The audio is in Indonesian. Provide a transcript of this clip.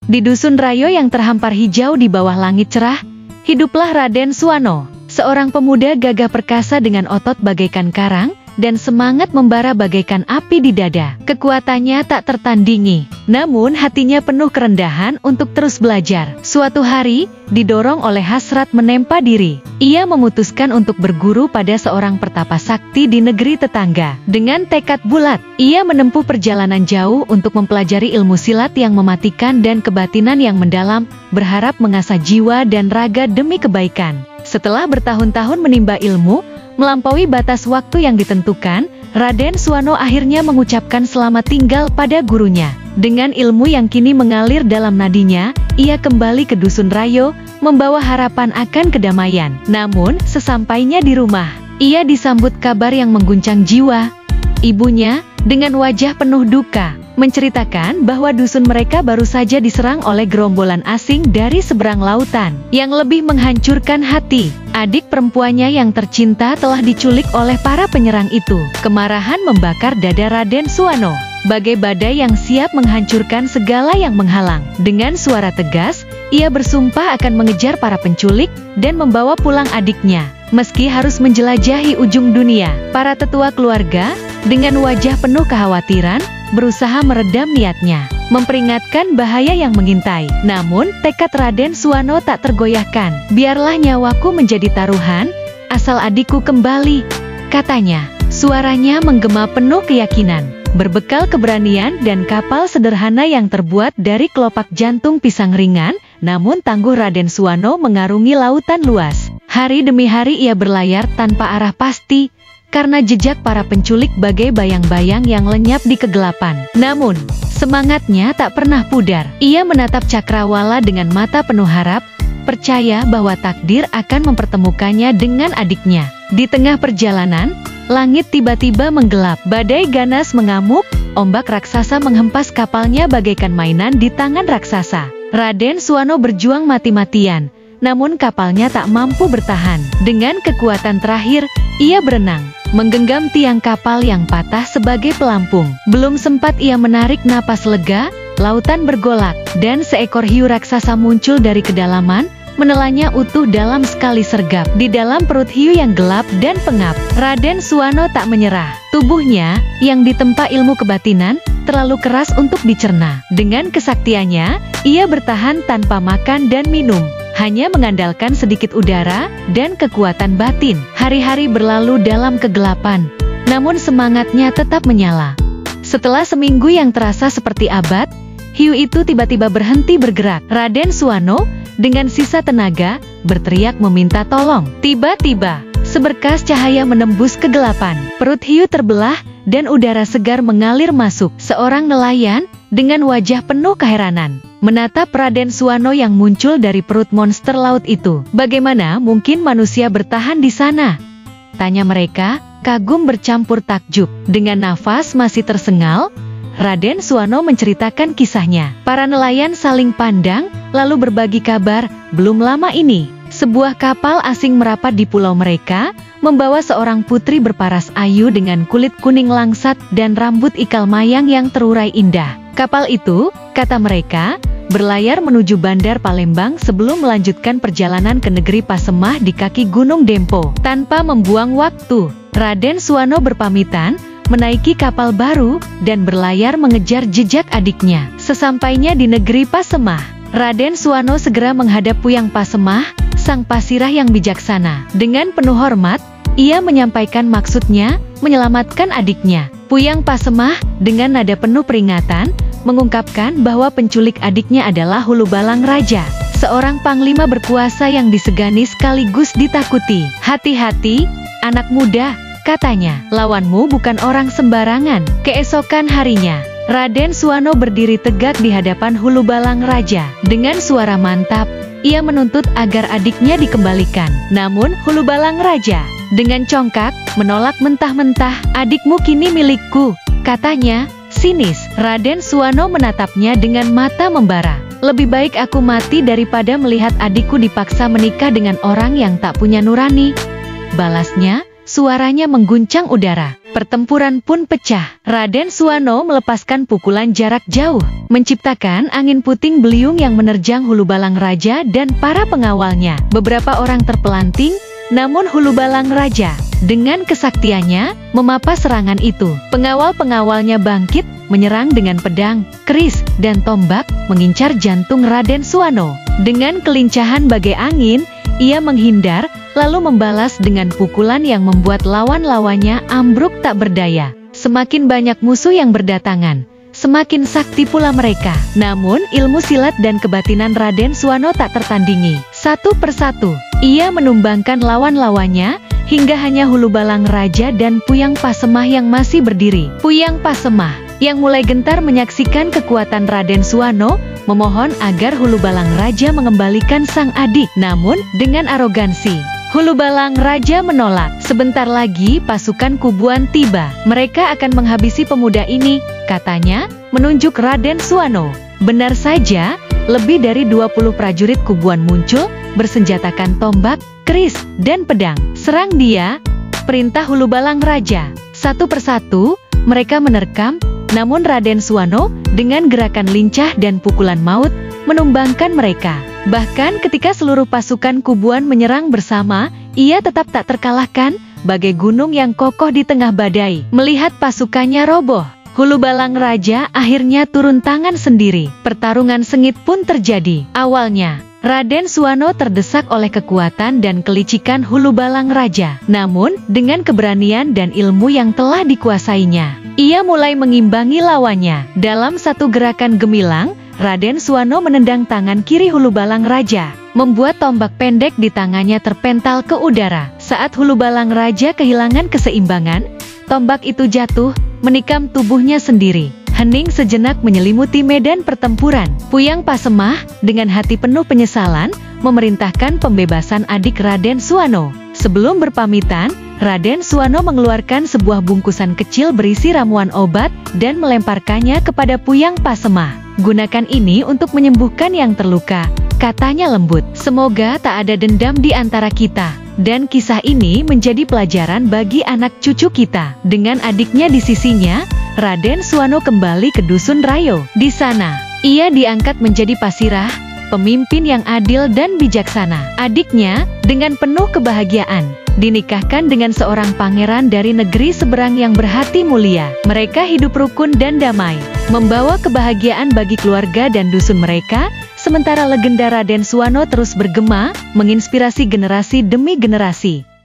Di dusun Rayo yang terhampar hijau di bawah langit cerah, hiduplah Raden Suwano, seorang pemuda gagah perkasa dengan otot bagaikan karang, dan semangat membara bagaikan api di dada. Kekuatannya tak tertandingi, namun hatinya penuh kerendahan untuk terus belajar. Suatu hari, didorong oleh hasrat menempa diri, ia memutuskan untuk berguru pada seorang pertapa sakti di negeri tetangga. Dengan tekad bulat, ia menempuh perjalanan jauh untuk mempelajari ilmu silat yang mematikan dan kebatinan yang mendalam, berharap mengasah jiwa dan raga demi kebaikan. Setelah bertahun-tahun menimba ilmu, melampaui batas waktu yang ditentukan, Raden Suwano akhirnya mengucapkan selamat tinggal pada gurunya. Dengan ilmu yang kini mengalir dalam nadinya, ia kembali ke dusun Rayo, membawa harapan akan kedamaian. Namun, sesampainya di rumah, ia disambut kabar yang mengguncang jiwa. Ibunya, dengan wajah penuh duka, menceritakan bahwa dusun mereka baru saja diserang oleh gerombolan asing dari seberang lautan, yang lebih menghancurkan hati. Adik perempuannya yang tercinta telah diculik oleh para penyerang itu. Kemarahan membakar dada Raden Suwano, bagai badai yang siap menghancurkan segala yang menghalang. Dengan suara tegas, ia bersumpah akan mengejar para penculik dan membawa pulang adiknya, meski harus menjelajahi ujung dunia. Para tetua keluarga, dengan wajah penuh kekhawatiran, berusaha meredam niatnya, memperingatkan bahaya yang mengintai. Namun, tekad Raden Suwano tak tergoyahkan. Biarlah nyawaku menjadi taruhan, asal adikku kembali, katanya. Suaranya menggema penuh keyakinan. Berbekal keberanian dan kapal sederhana yang terbuat dari kelopak jantung pisang ringan, namun tangguh Raden Suwano mengarungi lautan luas. Hari demi hari ia berlayar tanpa arah pasti, karena jejak para penculik bagai bayang-bayang yang lenyap di kegelapan. Namun, semangatnya tak pernah pudar. Ia menatap cakrawala dengan mata penuh harap, percaya bahwa takdir akan mempertemukannya dengan adiknya. Di tengah perjalanan, langit tiba-tiba menggelap, badai ganas mengamuk, ombak raksasa menghempas kapalnya bagaikan mainan di tangan raksasa. Raden Suwano berjuang mati-matian, namun kapalnya tak mampu bertahan. Dengan kekuatan terakhir, ia berenang, menggenggam tiang kapal yang patah sebagai pelampung. Belum sempat ia menarik napas lega, lautan bergolak, dan seekor hiu raksasa muncul dari kedalaman, menelannya utuh dalam sekali sergap. Di dalam perut hiu yang gelap dan pengap, Raden Suwano tak menyerah. Tubuhnya, yang ditempa ilmu kebatinan, terlalu keras untuk dicerna. Dengan kesaktiannya, ia bertahan tanpa makan dan minum, hanya mengandalkan sedikit udara dan kekuatan batin. Hari-hari berlalu dalam kegelapan, namun semangatnya tetap menyala. Setelah seminggu yang terasa seperti abad, hiu itu tiba-tiba berhenti bergerak. Raden Suwano, dengan sisa tenaga, berteriak meminta tolong. Tiba-tiba, seberkas cahaya menembus kegelapan. Perut hiu terbelah, dan udara segar mengalir masuk. Seorang nelayan, dengan wajah penuh keheranan, menatap Raden Suwano yang muncul dari perut monster laut itu. Bagaimana mungkin manusia bertahan di sana? Tanya mereka, kagum bercampur takjub. Dengan nafas masih tersengal, Raden Suwano menceritakan kisahnya. Para nelayan saling pandang, lalu berbagi kabar. Belum lama ini, sebuah kapal asing merapat di pulau mereka, membawa seorang putri berparas ayu dengan kulit kuning langsat dan rambut ikal mayang yang terurai indah. Kapal itu, kata mereka, berlayar menuju Bandar Palembang sebelum melanjutkan perjalanan ke negeri Pasemah di kaki Gunung Dempo. Tanpa membuang waktu, Raden Suwano berpamitan, menaiki kapal baru, dan berlayar mengejar jejak adiknya. Sesampainya di negeri Pasemah, Raden Suwano segera menghadap Puyang Pasemah, sang pasirah yang bijaksana. Dengan penuh hormat, ia menyampaikan maksudnya, menyelamatkan adiknya. Puyang Pasemah, dengan nada penuh peringatan, mengungkapkan bahwa penculik adiknya adalah Hulubalang Raja, seorang panglima berkuasa yang disegani sekaligus ditakuti. Hati-hati, anak muda, katanya, lawanmu bukan orang sembarangan. Keesokan harinya, Raden Suwano berdiri tegak di hadapan Hulubalang Raja. Dengan suara mantap, ia menuntut agar adiknya dikembalikan. Namun, Hulubalang Raja, dengan congkak, menolak mentah-mentah. Adikmu kini milikku, katanya, sinis. Raden Suwano menatapnya dengan mata membara. Lebih baik aku mati daripada melihat adikku dipaksa menikah dengan orang yang tak punya nurani, balasnya. suaranya mengguncang udara. Pertempuran pun pecah. Raden Suwano melepaskan pukulan jarak jauh, menciptakan angin puting beliung yang menerjang Hulubalang Raja dan para pengawalnya. Beberapa orang terpelanting, namun Hulubalang Raja dengan kesaktiannya memapas serangan itu. Pengawal-pengawalnya bangkit, menyerang dengan pedang, keris, dan tombak, mengincar jantung Raden Suwano. Dengan kelincahan bagai angin, ia menghindar, lalu membalas dengan pukulan yang membuat lawan-lawannya ambruk tak berdaya. Semakin banyak musuh yang berdatangan, semakin sakti pula mereka. Namun ilmu silat dan kebatinan Raden Suwano tak tertandingi. Satu persatu, ia menumbangkan lawan-lawannya, hingga hanya Hulubalang Raja dan Puyang Pasemah yang masih berdiri. Puyang Pasemah, yang mulai gentar menyaksikan kekuatan Raden Suwano, memohon agar Hulubalang Raja mengembalikan sang adik. Namun, dengan arogansi, Hulubalang Raja menolak. Sebentar lagi pasukan Kubuan tiba. Mereka akan menghabisi pemuda ini, katanya, menunjuk Raden Suwano. Benar saja, lebih dari 20 prajurit Kubuan muncul, bersenjatakan tombak, keris, dan pedang. Serang dia, perintah Hulubalang Raja. Satu persatu, mereka menerkam, namun Raden Suwano, dengan gerakan lincah dan pukulan maut, menumbangkan mereka. Bahkan ketika seluruh pasukan Kubuan menyerang bersama, ia tetap tak terkalahkan, bagai gunung yang kokoh di tengah badai. Melihat pasukannya roboh, Hulubalang Raja akhirnya turun tangan sendiri. Pertarungan sengit pun terjadi. Awalnya, Raden Suwano terdesak oleh kekuatan dan kelicikan Hulubalang Raja. Namun, dengan keberanian dan ilmu yang telah dikuasainya, ia mulai mengimbangi lawannya. Dalam satu gerakan gemilang, Raden Suwano menendang tangan kiri Hulubalang Raja, membuat tombak pendek di tangannya terpental ke udara. Saat Hulubalang Raja kehilangan keseimbangan, tombak itu jatuh, menikam tubuhnya sendiri. Hening sejenak menyelimuti medan pertempuran. Puyang Pasemah, dengan hati penuh penyesalan, memerintahkan pembebasan adik Raden Suwano. Sebelum berpamitan, Raden Suwano mengeluarkan sebuah bungkusan kecil berisi ramuan obat dan melemparkannya kepada Puyang Pasemah. Gunakan ini untuk menyembuhkan yang terluka, katanya lembut. Semoga tak ada dendam di antara kita, dan kisah ini menjadi pelajaran bagi anak cucu kita. Dengan adiknya di sisinya, Raden Suwano kembali ke Dusun Rayo. Di sana, ia diangkat menjadi Pasirah, pemimpin yang adil dan bijaksana. Adiknya, dengan penuh kebahagiaan, dinikahkan dengan seorang pangeran dari negeri seberang yang berhati mulia. Mereka hidup rukun dan damai, membawa kebahagiaan bagi keluarga dan dusun mereka, sementara legenda Raden Suwano terus bergema, menginspirasi generasi demi generasi.